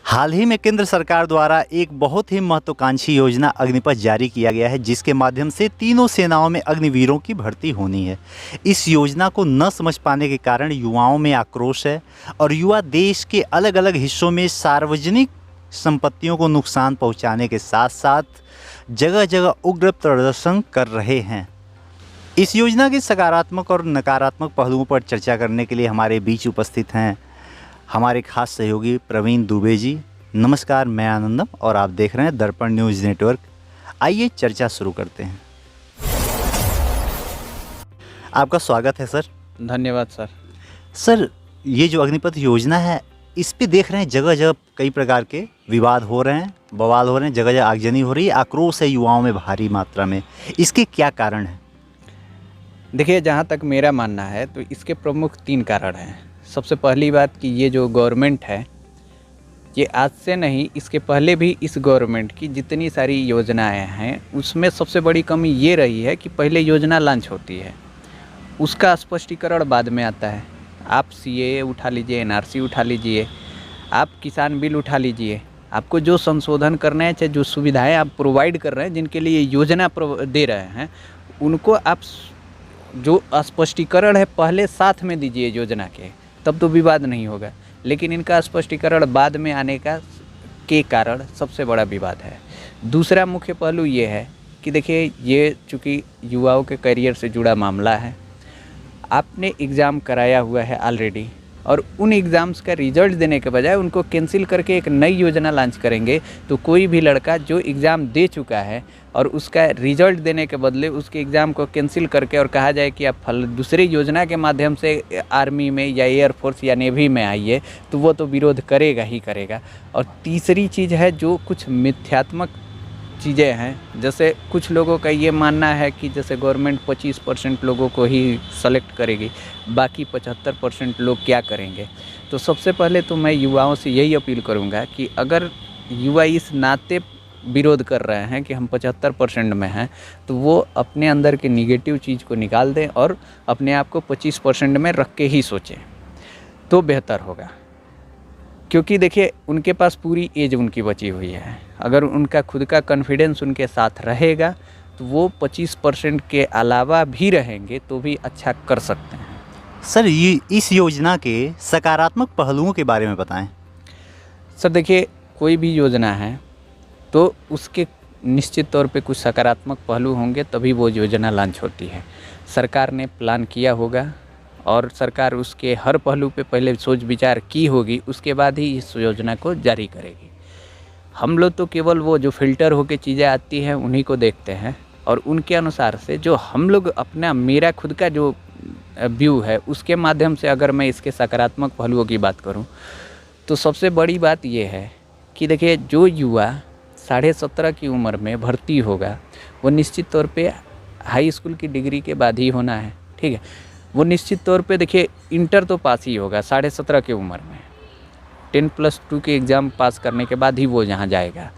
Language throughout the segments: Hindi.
हाल ही में केंद्र सरकार द्वारा एक बहुत ही महत्वाकांक्षी योजना अग्निपथ जारी किया गया है, जिसके माध्यम से तीनों सेनाओं में अग्निवीरों की भर्ती होनी है। इस योजना को न समझ पाने के कारण युवाओं में आक्रोश है और युवा देश के अलग अलग हिस्सों में सार्वजनिक संपत्तियों को नुकसान पहुंचाने के साथ साथ जगह जगह उग्र प्रदर्शन कर रहे हैं। इस योजना के सकारात्मक और नकारात्मक पहलुओं पर चर्चा करने के लिए हमारे बीच उपस्थित हैं हमारे खास सहयोगी प्रवीण दुबे जी। नमस्कार, मैं आनंदम और आप देख रहे हैं दर्पण न्यूज़ नेटवर्क। आइए चर्चा शुरू करते हैं। आपका स्वागत है सर। धन्यवाद सर। सर, ये जो अग्निपथ योजना है, इस पे देख रहे हैं जगह जगह कई प्रकार के विवाद हो रहे हैं, बवाल हो रहे हैं, जगह जगह आगजनी हो रही है, आक्रोश है युवाओं में भारी मात्रा में। इसके क्या कारण हैं? देखिए, जहाँ तक मेरा मानना है तो इसके प्रमुख 3 कारण हैं। सबसे पहली बात कि ये जो गवर्नमेंट है, ये आज से नहीं, इसके पहले भी इस गवर्नमेंट की जितनी सारी योजनाएं हैं उसमें सबसे बड़ी कमी ये रही है कि पहले योजना लॉन्च होती है, उसका स्पष्टीकरण बाद में आता है। आप सीएए उठा लीजिए, एनआरसी उठा लीजिए, आप किसान बिल उठा लीजिए, आपको जो संशोधन करना है, चाहे जो सुविधाएँ आप प्रोवाइड कर रहे हैं, जिनके लिए योजना दे रहे हैं, उनको आप जो स्पष्टीकरण है पहले साथ में दीजिए योजना के, तब तो विवाद नहीं होगा। लेकिन इनका स्पष्टीकरण बाद में आने के कारण सबसे बड़ा विवाद है। दूसरा मुख्य पहलू ये है कि देखिए, ये चूँकि युवाओं के करियर से जुड़ा मामला है, आपने एग्ज़ाम कराया हुआ है ऑलरेडी और उन एग्ज़ाम्स का रिज़ल्ट देने के बजाय उनको कैंसिल करके एक नई योजना लॉन्च करेंगे, तो कोई भी लड़का जो एग्ज़ाम दे चुका है और उसका रिज़ल्ट देने के बदले उसके एग्ज़ाम को कैंसिल करके और कहा जाए कि आप दूसरी योजना के माध्यम से आर्मी में या एयरफोर्स या नेवी में आइए, तो वो तो विरोध करेगा ही करेगा। और तीसरी चीज़ है, जो कुछ मिथ्यात्मक चीज़ें हैं, जैसे कुछ लोगों का ये मानना है कि जैसे गवर्नमेंट 25% लोगों को ही सेलेक्ट करेगी, बाकी 75% लोग क्या करेंगे। तो सबसे पहले तो मैं युवाओं से यही अपील करूँगा कि अगर युवा इस नाते विरोध कर रहे हैं कि हम 75% में हैं, तो वो अपने अंदर के निगेटिव चीज़ को निकाल दें और अपने आप को 25% में रख के ही सोचें, तो बेहतर होगा। क्योंकि देखिए, उनके पास पूरी एज उनकी बची हुई है। अगर उनका खुद का कॉन्फिडेंस उनके साथ रहेगा तो वो 25% के अलावा भी रहेंगे तो भी अच्छा कर सकते हैं। सर, ये इस योजना के सकारात्मक पहलुओं के बारे में बताएं। सर देखिए, कोई भी योजना है तो उसके निश्चित तौर पे कुछ सकारात्मक पहलू होंगे, तभी वो योजना लॉन्च होती है। सरकार ने प्लान किया होगा और सरकार उसके हर पहलू पे पहले सोच विचार की होगी, उसके बाद ही इस योजना को जारी करेगी। हम लोग तो केवल वो जो फ़िल्टर होके चीज़ें आती हैं उन्हीं को देखते हैं और उनके अनुसार से जो हम लोग मेरा खुद का जो व्यू है उसके माध्यम से अगर मैं इसके सकारात्मक पहलुओं की बात करूं, तो सबसे बड़ी बात ये है कि देखिए, जो युवा 17.5 की उम्र में भर्ती होगा वो निश्चित तौर पे हाई स्कूल की डिग्री के बाद ही होना है, ठीक है। वो निश्चित तौर पे देखिए इंटर तो पास ही होगा 17.5 की उम्र में, 10+2 के एग्ज़ाम पास करने के बाद ही वो यहाँ जाएगा।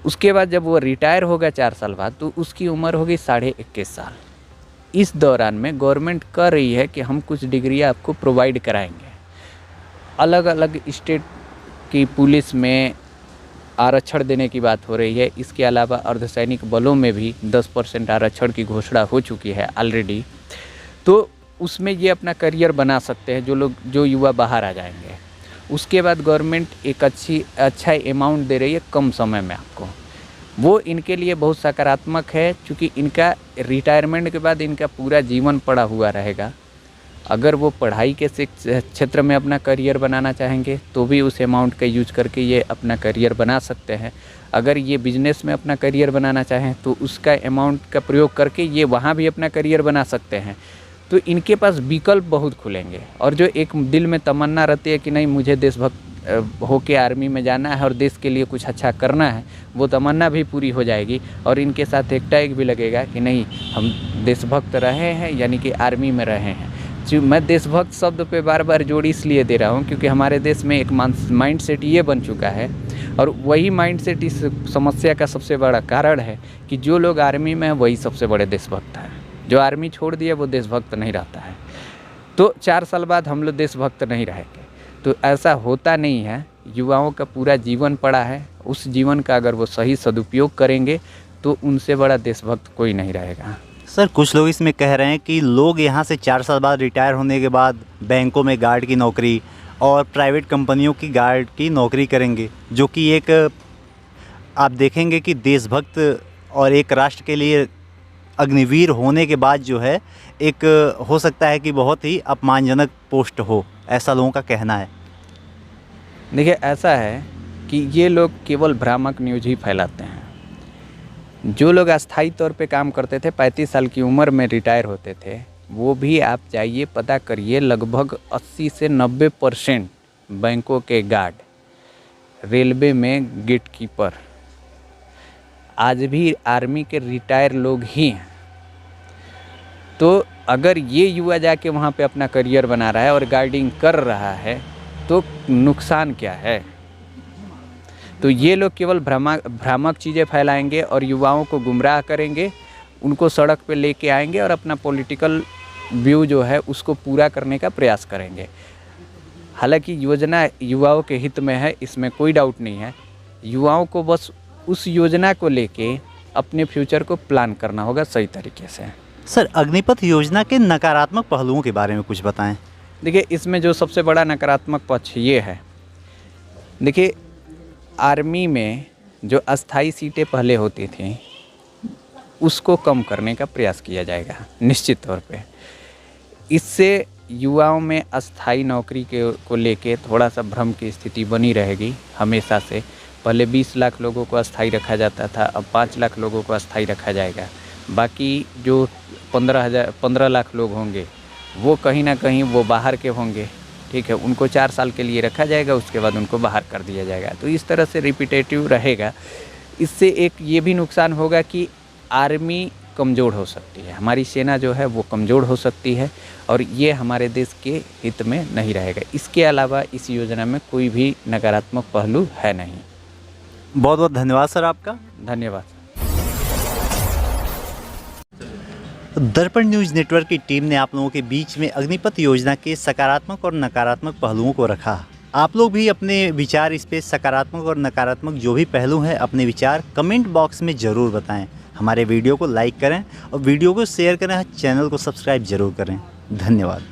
उसके बाद जब वो रिटायर होगा 4 साल बाद, तो उसकी उम्र होगी 21.5 साल। इस दौरान में गवर्नमेंट कह रही है कि हम कुछ डिग्री आपको प्रोवाइड कराएंगे। अलग अलग स्टेट की पुलिस में आरक्षण देने की बात हो रही है। इसके अलावा अर्धसैनिक बलों में भी 10% आरक्षण की घोषणा हो चुकी है ऑलरेडी। तो उसमें ये अपना करियर बना सकते हैं जो युवा बाहर आ जाएंगे। उसके बाद गवर्नमेंट एक अच्छा अमाउंट दे रही है कम समय में आपको, वो इनके लिए बहुत सकारात्मक है, क्योंकि इनका रिटायरमेंट के बाद इनका पूरा जीवन पड़ा हुआ रहेगा। अगर वो पढ़ाई के क्षेत्र में अपना करियर बनाना चाहेंगे तो भी उस अमाउंट का यूज करके ये अपना करियर बना सकते हैं। अगर ये बिजनेस में अपना करियर बनाना चाहें तो उसका अमाउंट का प्रयोग करके ये वहाँ भी अपना करियर बना सकते हैं। तो इनके पास विकल्प बहुत खुलेंगे और जो एक दिल में तमन्ना रहती है कि नहीं, मुझे देशभक्त होके आर्मी में जाना है और देश के लिए कुछ अच्छा करना है, वो तमन्ना भी पूरी हो जाएगी और इनके साथ एक टैग भी लगेगा कि नहीं, हम देशभक्त रहे हैं, यानी कि आर्मी में रहे हैं। जो मैं देशभक्त शब्द पे बार बार जोड़ इसलिए दे रहा हूँ क्योंकि हमारे देश में एक माइंड सेट ये बन चुका है और वही माइंड सेट इस समस्या का सबसे बड़ा कारण है कि जो लोग आर्मी में हैं वही सबसे बड़े देशभक्त हैं। जो आर्मी छोड़ दिया वो देशभक्त नहीं रहता है। तो 4 साल बाद हम लोग देशभक्त नहीं रहेंगे। तो ऐसा होता नहीं है। युवाओं का पूरा जीवन पड़ा है, उस जीवन का अगर वो सही सदुपयोग करेंगे तो उनसे बड़ा देशभक्त कोई नहीं रहेगा। सर कुछ लोग इसमें कह रहे हैं कि लोग यहाँ से 4 साल बाद रिटायर होने के बाद बैंकों में गार्ड की नौकरी और प्राइवेट कंपनियों की गार्ड की नौकरी करेंगे, जो कि एक आप देखेंगे कि देशभक्त और एक राष्ट्र के लिए अग्निवीर होने के बाद जो है एक हो सकता है कि बहुत ही अपमानजनक पोस्ट हो, ऐसा लोगों का कहना है। देखिए ऐसा है कि ये लोग केवल भ्रामक न्यूज़ ही फैलाते हैं। जो लोग अस्थायी तौर पे काम करते थे, 35 साल की उम्र में रिटायर होते थे, वो भी आप जाइए पता करिए, लगभग 80 से 90% बैंकों के गार्ड, रेलवे में गेट कीपर आज भी आर्मी के रिटायर लोग ही हैं। तो अगर ये युवा जाके वहाँ पे अपना करियर बना रहा है और गार्डिंग कर रहा है तो नुकसान क्या है। तो ये लोग केवल भ्रामक चीज़ें फैलाएंगे और युवाओं को गुमराह करेंगे, उनको सड़क पे लेके आएंगे और अपना पॉलिटिकल व्यू जो है उसको पूरा करने का प्रयास करेंगे। हालांकि योजना युवाओं के हित में है, इसमें कोई डाउट नहीं है। युवाओं को बस उस योजना को लेके अपने फ्यूचर को प्लान करना होगा सही तरीके से। सर अग्निपथ योजना के नकारात्मक पहलुओं के बारे में कुछ बताएं। देखिए इसमें जो सबसे बड़ा नकारात्मक पक्ष ये है, देखिए आर्मी में जो अस्थाई सीटें पहले होती थी उसको कम करने का प्रयास किया जाएगा निश्चित तौर पे। इससे युवाओं में अस्थाई नौकरी को लेके थोड़ा सा भ्रम की स्थिति बनी रहेगी हमेशा से। पहले 20 लाख लोगों को अस्थाई रखा जाता था, अब 5 लाख लोगों को अस्थाई रखा जाएगा। बाकी जो 15 लाख लोग होंगे वो कहीं ना कहीं वो बाहर के होंगे, ठीक है, उनको 4 साल के लिए रखा जाएगा, उसके बाद उनको बाहर कर दिया जाएगा। तो इस तरह से रिपीटेटिव रहेगा। इससे एक ये भी नुकसान होगा कि आर्मी कमज़ोर हो सकती है, हमारी सेना जो है वो कमज़ोर हो सकती है और ये हमारे देश के हित में नहीं रहेगा। इसके अलावा इस योजना में कोई भी नकारात्मक पहलू है नहीं। बहुत बहुत धन्यवाद सर आपका। धन्यवाद। दर्पण न्यूज़ नेटवर्क की टीम ने आप लोगों के बीच में अग्निपथ योजना के सकारात्मक और नकारात्मक पहलुओं को रखा। आप लोग भी अपने विचार इस पे सकारात्मक और नकारात्मक जो भी पहलू हैं अपने विचार कमेंट बॉक्स में ज़रूर बताएं। हमारे वीडियो को लाइक करें और वीडियो को शेयर करें, चैनल को सब्सक्राइब ज़रूर करें। धन्यवाद।